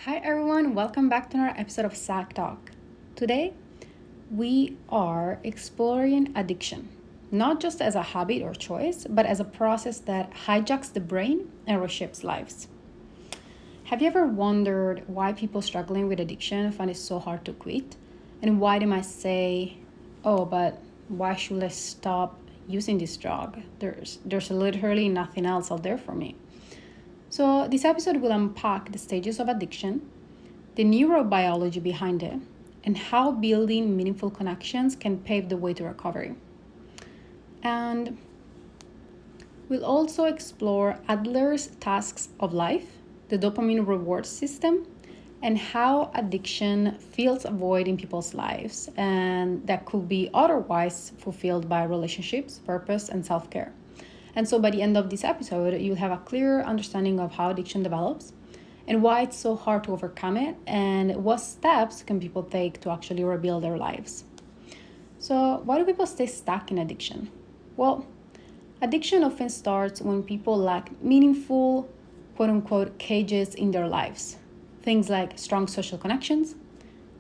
Hi everyone, welcome back to another episode of Psych Talk. Today, we are exploring addiction, not just as a habit or choice, but as a process that hijacks the brain and reshapes lives. Have you ever wondered why people struggling with addiction find it so hard to quit? And why they might say, oh, but why should I stop using this drug? There's literally nothing else out there for me. So, this episode will unpack the stages of addiction, the neurobiology behind it, and how building meaningful connections can pave the way to recovery. And we'll also explore Adler's tasks of life, the dopamine reward system, and how addiction fills a void in people's lives and that could be otherwise fulfilled by relationships, purpose, and self-care. And so by the end of this episode, you'll have a clear understanding of how addiction develops and why it's so hard to overcome it and what steps can people take to actually rebuild their lives. So why do people stay stuck in addiction? Well, addiction often starts when people lack meaningful, quote-unquote, cages in their lives. Things like strong social connections,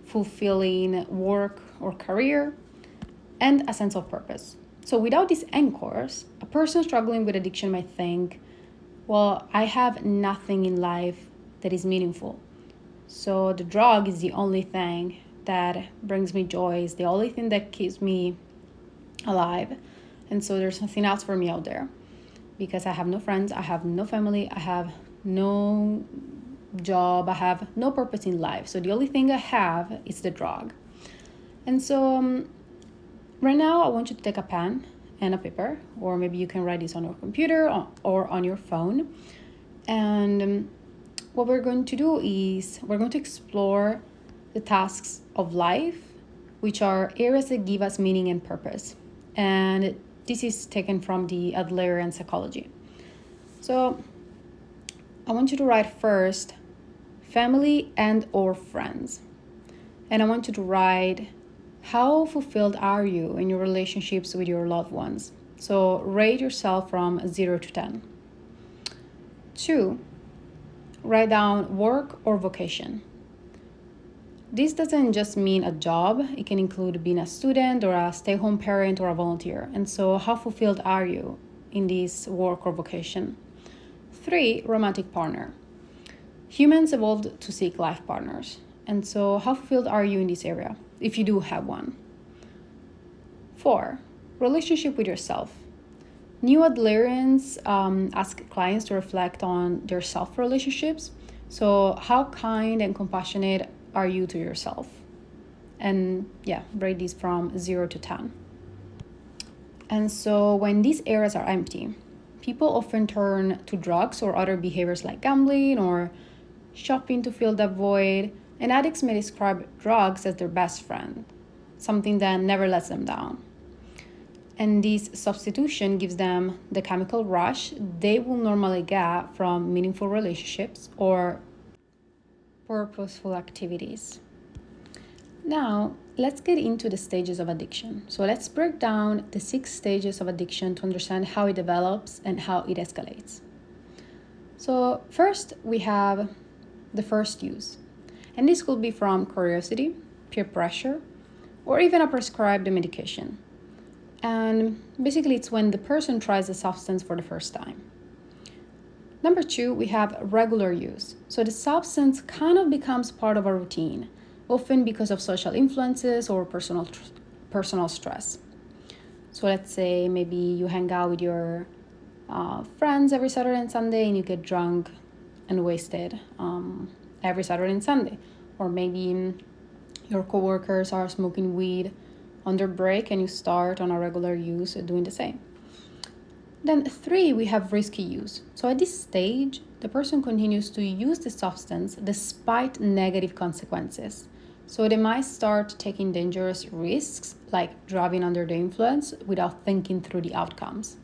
fulfilling work or career, and a sense of purpose. So without these anchors, a person struggling with addiction might think, well, I have nothing in life that is meaningful. So the drug is the only thing that brings me joy, is the only thing that keeps me alive. And so there's nothing else for me out there because I have no friends, I have no family, I have no job, I have no purpose in life. So the only thing I have is the drug. And so right now, I want you to take a pen and a paper, or maybe you can write this on your computer or on your phone. And what we're going to do is we're going to explore the tasks of life, which are areas that give us meaning and purpose. And this is taken from the Adlerian psychology. So I want you to write first family and or friends. And I want you to write how fulfilled are you in your relationships with your loved ones? So rate yourself from 0 to 10. 2, write down work or vocation. This doesn't just mean a job. It can include being a student or a stay-home parent or a volunteer. And so how fulfilled are you in this work or vocation? 3, romantic partner. Humans evolved to seek life partners. And so how fulfilled are you in this area, if you do have one? 4, relationship with yourself. New Adlerians ask clients to reflect on their self-relationships. So how kind and compassionate are you to yourself? And rate these from 0 to 10. And so when these areas are empty, people often turn to drugs or other behaviors like gambling or shopping to fill that void. And addicts may describe drugs as their best friend, something that never lets them down. And this substitution gives them the chemical rush they will normally get from meaningful relationships or purposeful activities. Now, let's get into the stages of addiction. So let's break down the 6 stages of addiction to understand how it develops and how it escalates. So first, we have the first use. And this could be from curiosity, peer pressure, or even a prescribed medication. And basically, it's when the person tries the substance for the first time. Number 2, we have regular use. So the substance kind of becomes part of a routine, often because of social influences or personal stress. So let's say maybe you hang out with your friends every Saturday and Sunday and you get drunk and wasted every Saturday and Sunday. Or maybe your coworkers are smoking weed on their break and you start on a regular use doing the same. Then 3, we have risky use. So at this stage, the person continues to use the substance despite negative consequences. So they might start taking dangerous risks like driving under the influence without thinking through the outcomes.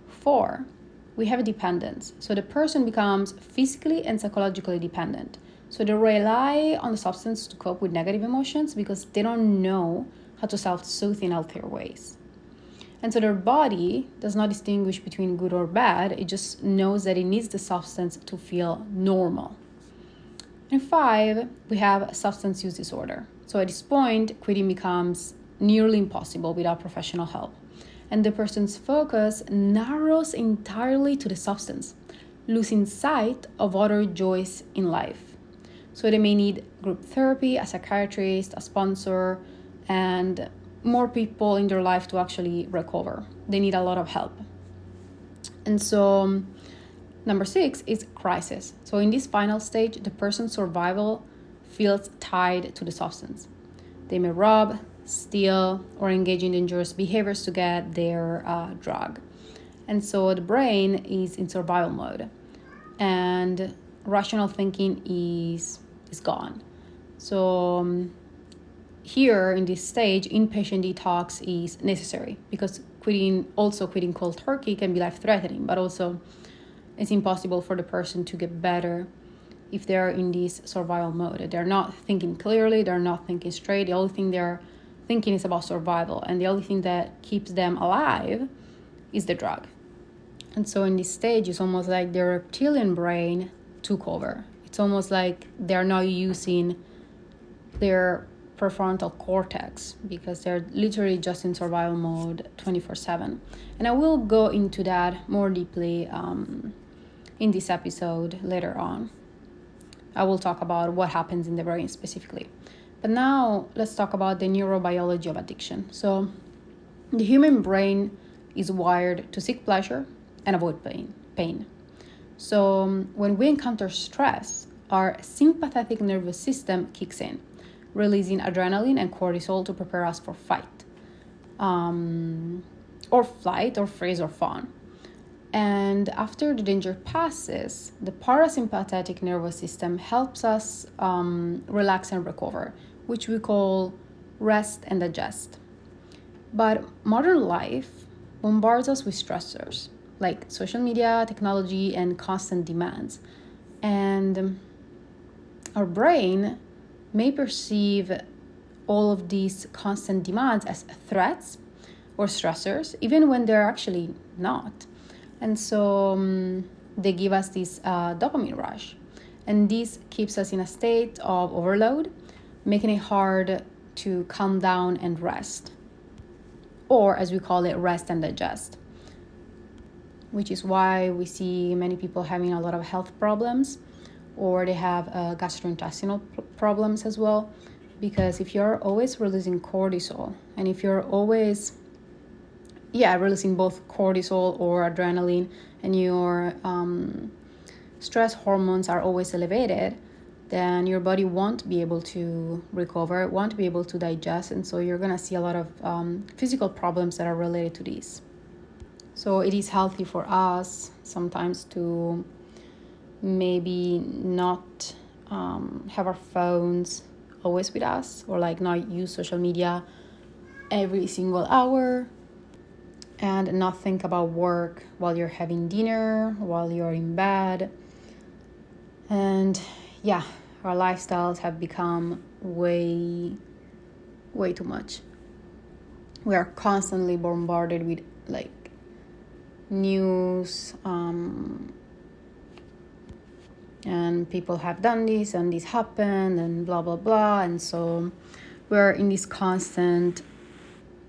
4, we have dependence. So the person becomes physically and psychologically dependent. So they rely on the substance to cope with negative emotions because they don't know how to self-soothe in healthier ways. And so their body does not distinguish between good or bad. It just knows that it needs the substance to feel normal. And 5, we have substance use disorder. So at this point, quitting becomes nearly impossible without professional help. And the person's focus narrows entirely to the substance, losing sight of other joys in life. So they may need group therapy, a psychiatrist, a sponsor, and more people in their life to actually recover. They need a lot of help. And so number 6 is crisis. So in this final stage, the person's survival feels tied to the substance. They may rob, steal, or engage in dangerous behaviors to get their drug. And so the brain is in survival mode, and rational thinking is gone. So here in this stage, inpatient detox is necessary because quitting cold turkey can be life-threatening, but also it's impossible for the person to get better if they're in this survival mode. They're not thinking clearly, they're not thinking straight. The only thing they're thinking is about survival, and the only thing that keeps them alive is the drug. And so in this stage, it's almost like their reptilian brain took over. It's almost like they're not using their prefrontal cortex because they're literally just in survival mode 24/7. And I will go into that more deeply in this episode later on. I will talk about what happens in the brain specifically. But now let's talk about the neurobiology of addiction. So the human brain is wired to seek pleasure and avoid pain. So when we encounter stress, our sympathetic nervous system kicks in, releasing adrenaline and cortisol to prepare us for fight, or flight, or freeze, or fawn. And after the danger passes, the parasympathetic nervous system helps us relax and recover, which we call rest and digest. But modern life bombards us with stressors like social media, technology, and constant demands. And our brain may perceive all of these constant demands as threats or stressors, even when they're actually not. And so they give us this dopamine rush. And this keeps us in a state of overload, making it hard to calm down and rest. Or as we call it, rest and digest. Which is why we see many people having a lot of health problems, or they have gastrointestinal problems as well. Because if you're always releasing cortisol, and if you're always releasing both cortisol or adrenaline, and your stress hormones are always elevated, then your body won't be able to recover, won't be able to digest, and so you're gonna see a lot of physical problems that are related to this. So it is healthy for us sometimes to maybe not have our phones always with us, or like not use social media every single hour, and not think about work while you're having dinner, while you're in bed. And our lifestyles have become way too much. We are constantly bombarded with like news, and people have done this and this happened and blah blah blah, and so we're in this constant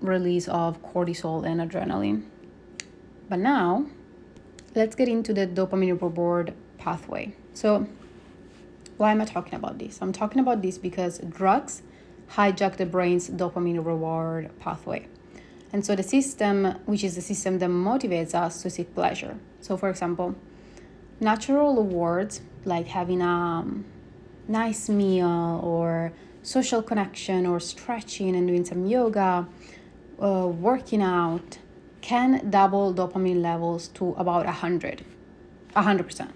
release of cortisol and adrenaline. But now let's get into the dopamine reward pathway. So why am I talking about this? I'm talking about this because drugs hijack the brain's dopamine reward pathway. And so the system, which is the system that motivates us to seek pleasure. So for example, natural rewards like having a nice meal, or social connection, or stretching and doing some yoga, working out, can double dopamine levels to about 100%.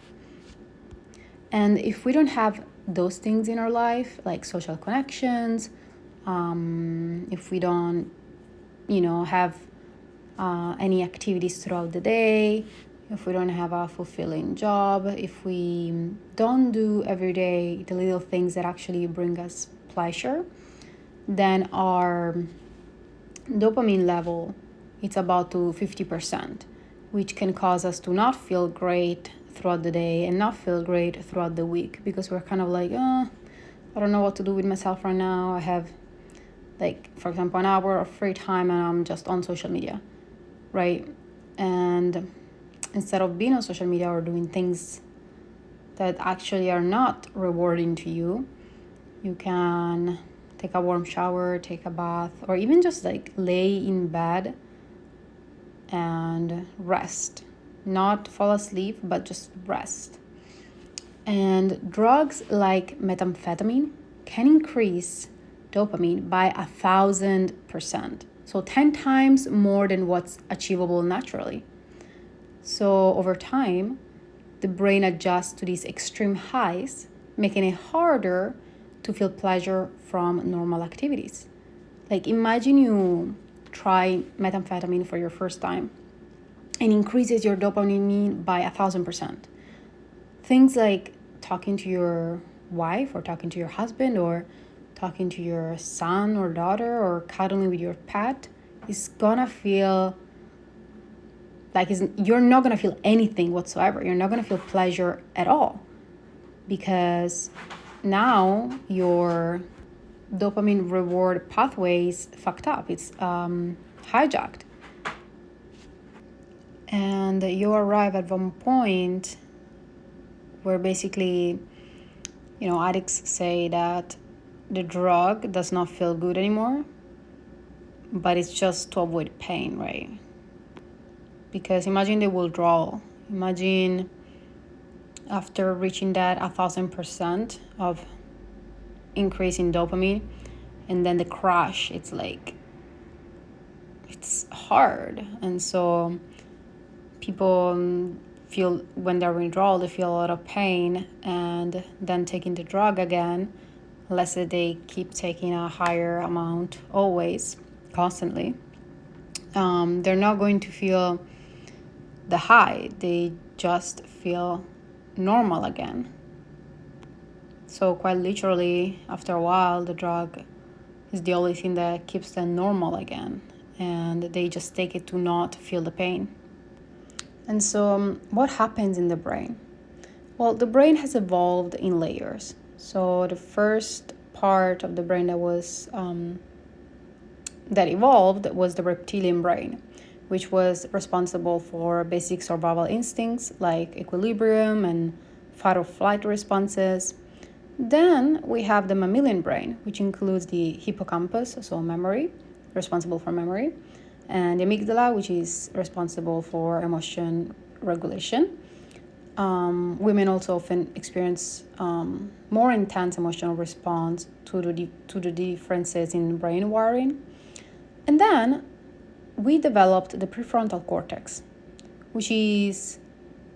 And if we don't have those things in our life, like social connections, if we don't, have any activities throughout the day, if we don't have a fulfilling job, if we don't do every day the little things that actually bring us pleasure, then our dopamine level, it's about to 50%, which can cause us to not feel great throughout the day and not feel great throughout the week, because we're kind of like, I don't know what to do with myself right now. I have, like, for example, an hour of free time and I'm just on social media, right? And instead of being on social media or doing things that actually are not rewarding to you, you can take a warm shower, take a bath, or even just like lay in bed and rest. Not fall asleep, but just rest. And drugs like methamphetamine can increase dopamine by 1,000%. So 10 times more than what's achievable naturally. So over time, the brain adjusts to these extreme highs, making it harder to feel pleasure from normal activities. Like, imagine you try methamphetamine for your first time and increases your dopamine by 1,000%. Things like talking to your wife or talking to your husband or talking to your son or daughter or cuddling with your pet is gonna feel like you're not gonna feel anything whatsoever. You're not gonna feel pleasure at all, because now your dopamine reward pathway is fucked up. It's hijacked. And you arrive at one point where basically, addicts say that the drug does not feel good anymore, but it's just to avoid pain, right? Because imagine the withdrawal. Imagine after reaching that 1,000% of increase in dopamine, and then the crash, it's hard. And so people feel, when they're withdrawal, they feel a lot of pain, and then taking the drug again, unless they keep taking a higher amount always, constantly, they're not going to feel the high. They just feel normal again. So quite literally, after a while, the drug is the only thing that keeps them normal again, and they just take it to not feel the pain. And so what happens in the brain? Well, the brain has evolved in layers. So the first part of the brain that evolved was the reptilian brain, which was responsible for basic survival instincts like equilibrium and fight or flight responses. Then we have the mammalian brain, which includes the hippocampus, so memory, responsible for memory, and the amygdala, which is responsible for emotion regulation. Women also often experience more intense emotional response to the differences in brain wiring. And then we developed the prefrontal cortex, which is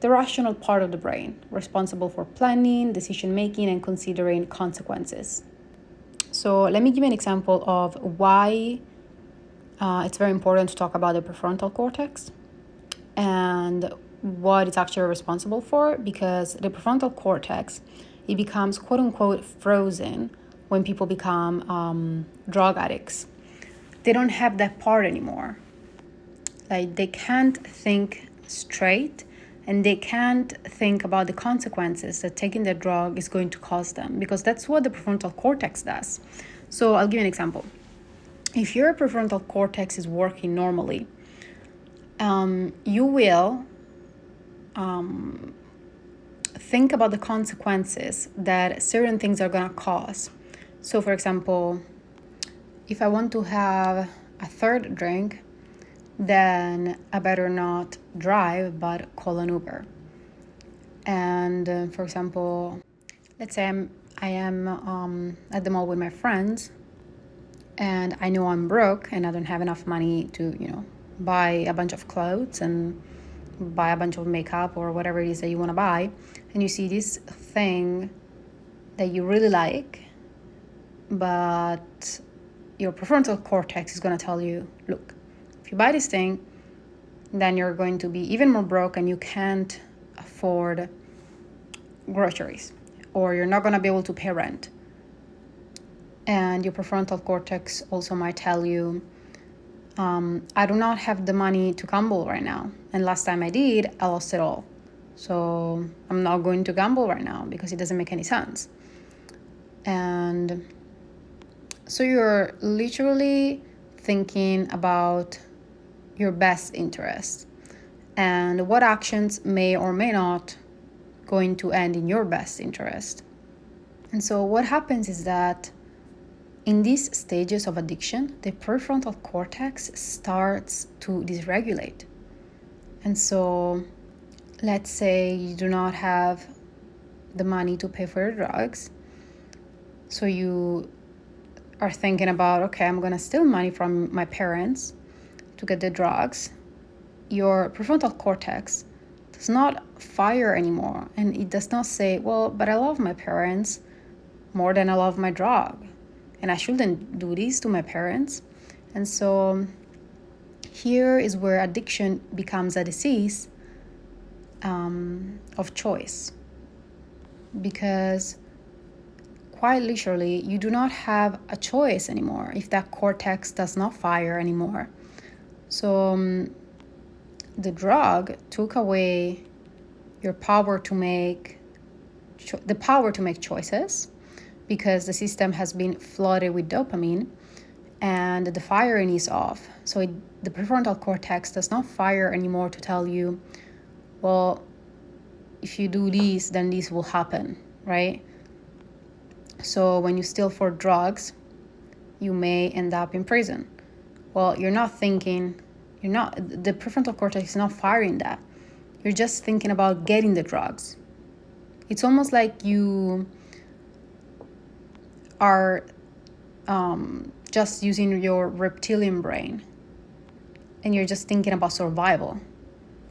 the rational part of the brain, responsible for planning, decision-making, and considering consequences. So let me give you an example of why it's very important to talk about the prefrontal cortex and what it's actually responsible for, because the prefrontal cortex, it becomes quote-unquote frozen when people become drug addicts. They don't have that part anymore. Like, they can't think straight, and they can't think about the consequences that taking the drug is going to cause them, because that's what the prefrontal cortex does. So I'll give you an example. If your prefrontal cortex is working normally, you will think about the consequences that certain things are going to cause. So for example, if I want to have a third drink, then I better not drive but call an Uber. And for example, let's say I am at the mall with my friends, and I know I'm broke and I don't have enough money to buy a bunch of clothes and buy a bunch of makeup or whatever it is that you want to buy, and you see this thing that you really like, but your prefrontal cortex is going to tell you, look, if you buy this thing, then you're going to be even more broke and you can't afford groceries, or you're not going to be able to pay rent. And your prefrontal cortex also might tell you, I do not have the money to gamble right now, and last time I did, I lost it all. So I'm not going to gamble right now because it doesn't make any sense. And so you're literally thinking about your best interest and what actions may or may not going to end in your best interest. And so what happens is that in these stages of addiction, the prefrontal cortex starts to dysregulate. And so let's say you do not have the money to pay for your drugs. So you are thinking about, okay, I'm going to steal money from my parents to get the drugs. Your prefrontal cortex does not fire anymore. And it does not say, well, but I love my parents more than I love my drug. And I shouldn't do this to my parents. And so here is where addiction becomes a disease of choice. Because quite literally, you do not have a choice anymore if that cortex does not fire anymore. So the drug took away your power to make choices, because the system has been flooded with dopamine and the firing is off. So the prefrontal cortex does not fire anymore to tell you, well, if you do this, then this will happen, right? So when you steal for drugs, you may end up in prison. Well, the prefrontal cortex is not firing that. You're just thinking about getting the drugs. It's almost like you are just using your reptilian brain and you're just thinking about survival.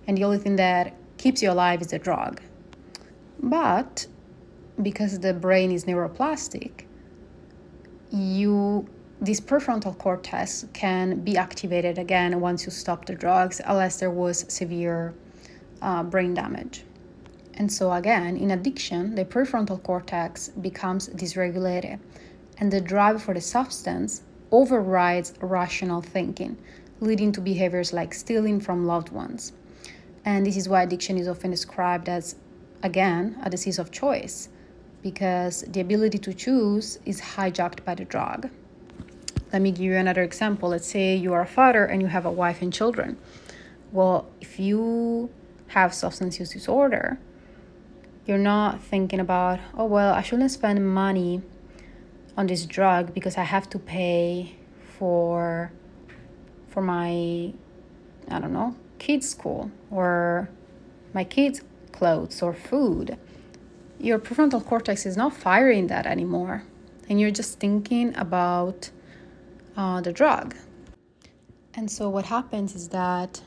And the only thing that keeps you alive is the drug. But because the brain is neuroplastic, this prefrontal cortex can be activated again once you stop the drugs, unless there was severe brain damage. And so again, in addiction, the prefrontal cortex becomes dysregulated, and the drive for the substance overrides rational thinking, leading to behaviors like stealing from loved ones. And this is why addiction is often described as, again, a disease of choice, because the ability to choose is hijacked by the drug. Let me give you another example. Let's say you are a father and you have a wife and children. Well, if you have substance use disorder, you're not thinking about, oh, well, I shouldn't spend money on this drug because I have to pay for my, I don't know, kids' school or my kids' clothes or food. Your prefrontal cortex is not firing that anymore. And you're just thinking about the drug. And so what happens is that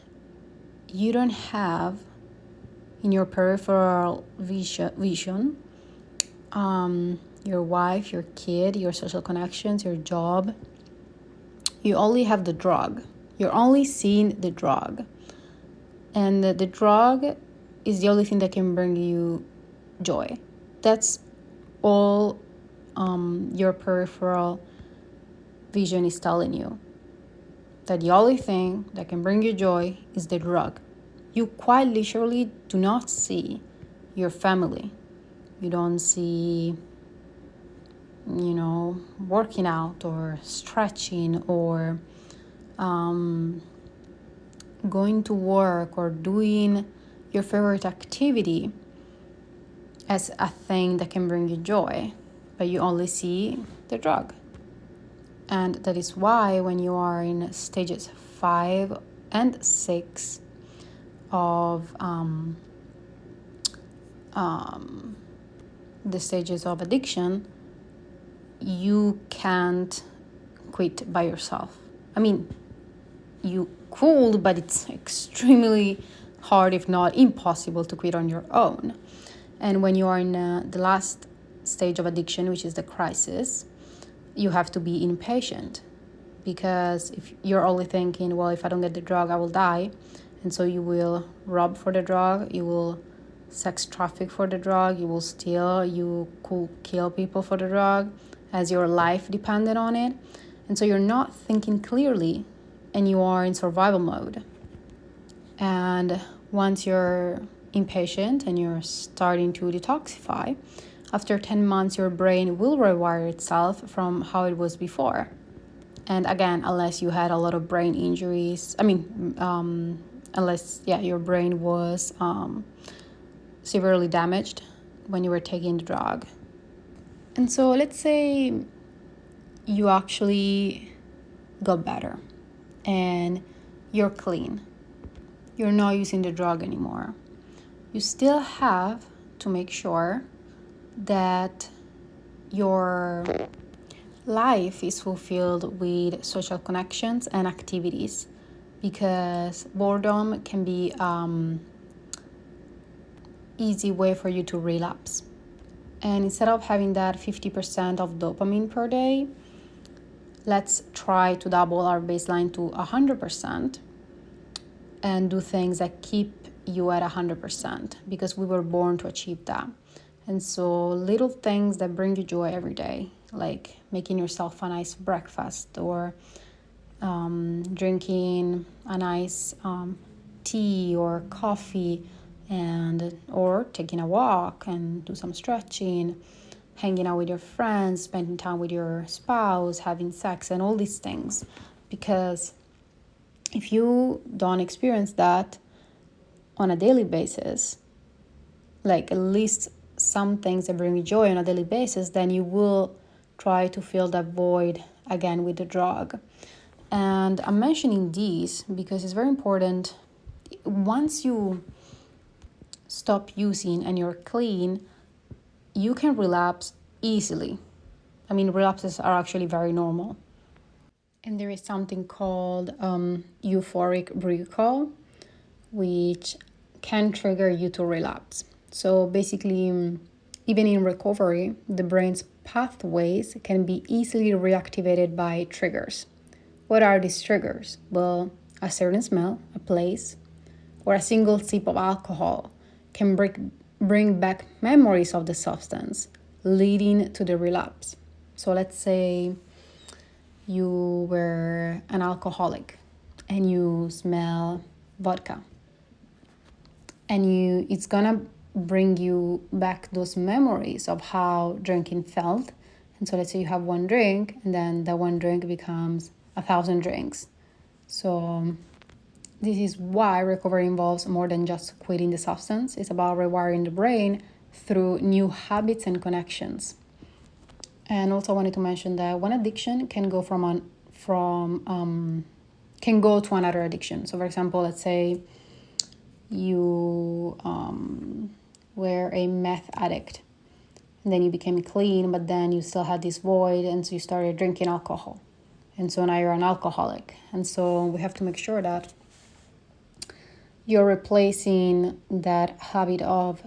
you don't have in your peripheral vision your wife, your kid, your social connections, your job. You only have the drug. You're only seeing the drug. And the drug is the only thing that can bring you joy. That's all your peripheral vision is telling you. That the only thing that can bring you joy is the drug. You quite literally do not see your family. You don't see, working out or stretching or going to work or doing your favorite activity as a thing that can bring you joy, but you only see the drug. And that is why when you are in stages 5 and 6 of the stages of addiction, you can't quit by yourself. I mean, you could, but it's extremely hard, if not impossible, to quit on your own. And when you are in the last stage of addiction, which is the crisis, you have to be impatient, because if you're only thinking, well, if I don't get the drug, I will die. And so you will rob for the drug, you will sex traffic for the drug, you will steal, you could kill people for the drug as your life depended on it. And so you're not thinking clearly and you are in survival mode. And once your impatient and you're starting to detoxify, after 10 months, your brain will rewire itself from how it was before. And again, unless you had a lot of brain injuries, unless your brain was severely damaged when you were taking the drug. And so let's say you actually got better and you're clean. You're not using the drug anymore. You still have to make sure that your life is fulfilled with social connections and activities, because boredom can be easy way for you to relapse. And instead of having that 50% of dopamine per day, let's try to double our baseline to 100% and do things that keep you at 100%, because we were born to achieve that. And so little things that bring you joy every day, like making yourself a nice breakfast, or drinking a nice tea or coffee, or taking a walk and do some stretching, hanging out with your friends, spending time with your spouse, having sex, and all these things. Because if you don't experience that on a daily basis, like at least some things that bring you joy on a daily basis, then you will try to fill that void again with the drug. And I'm mentioning these because it's very important. Once you stop using and you're clean, you can relapse easily. I mean, relapses are actually very normal. And there is something called euphoric recall, which can trigger you to relapse. So basically, even in recovery, the brain's pathways can be easily reactivated by triggers. What are these triggers? Well, a certain smell, a place, or a single sip of alcohol can bring back memories of the substance, leading to the relapse. So let's say you were an alcoholic and you smell vodka, and it's gonna bring you back those memories of how drinking felt. And so let's say you have one drink, and then that one drink becomes 1,000 drinks. So this is why recovery involves more than just quitting the substance. It's about rewiring the brain through new habits and connections. And also I wanted to mention that one addiction can go can go to another addiction. So for example, let's say you were a meth addict, and then you became clean, but then you still had this void, and so you started drinking alcohol, and so now you're an alcoholic. And so we have to make sure that you're replacing that habit of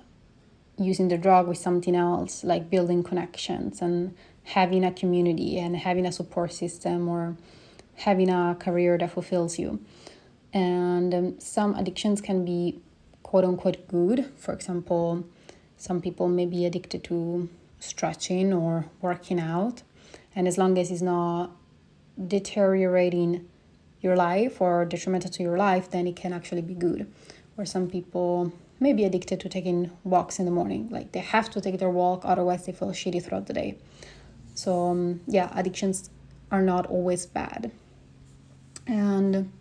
using the drug with something else, like building connections and having a community and having a support system, or having a career that fulfills you. And some addictions can be quote unquote good. For example, some people may be addicted to stretching or working out, and as long as it's not deteriorating your life or detrimental to your life, then it can actually be good. Or some people may be addicted to taking walks in the morning, like they have to take their walk, otherwise they feel shitty throughout the day. So addictions are not always bad. And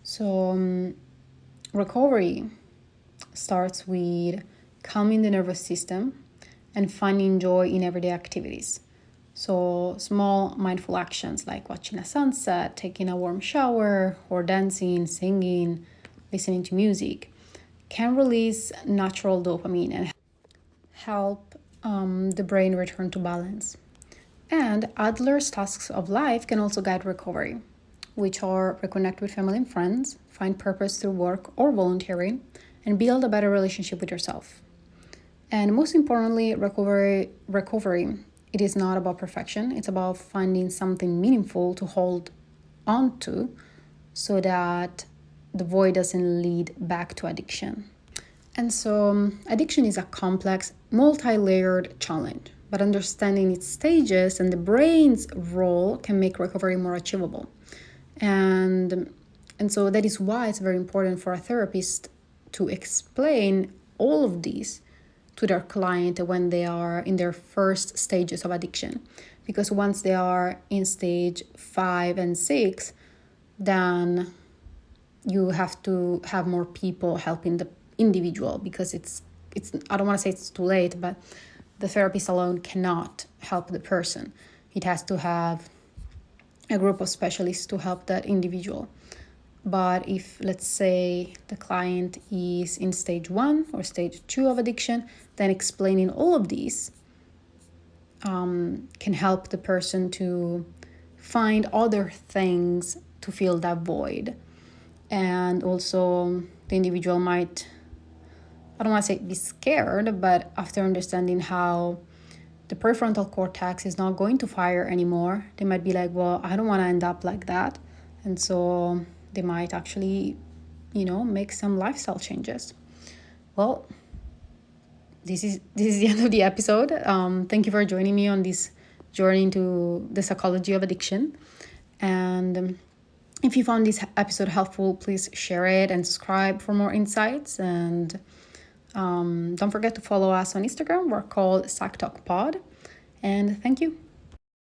so recovery starts with calming the nervous system and finding joy in everyday activities. So small mindful actions like watching a sunset, taking a warm shower, or dancing, singing, listening to music can release natural dopamine and help the brain return to balance. And Adler's tasks of life can also guide recovery, which are reconnect with family and friends, find purpose through work or volunteering, and build a better relationship with yourself. And most importantly, recovery, it is not about perfection. It's about finding something meaningful to hold on to so that the void doesn't lead back to addiction. And so addiction is a complex, multi-layered challenge, but understanding its stages and the brain's role can make recovery more achievable. And so that is why it's very important for a therapist to explain all of these to their client when they are in their first stages of addiction. Because once they are in stage 5 and 6, then you have to have more people helping the individual, because it's I don't want to say it's too late, but the therapist alone cannot help the person. It has to have a group of specialists to help that individual. But if, let's say, the client is in stage 1 or stage 2 of addiction, then explaining all of these can help the person to find other things to fill that void. And also the individual might, I don't want to say be scared, but after understanding how the prefrontal cortex is not going to fire anymore, they might be like, well, I don't want to end up like that. And so they might actually, make some lifestyle changes. Well, this is the end of the episode. Thank you for joining me on this journey into the psychology of addiction. And if you found this episode helpful, please share it and subscribe for more insights. And don't forget to follow us on Instagram. We're called Psych Talk Pod. And thank you.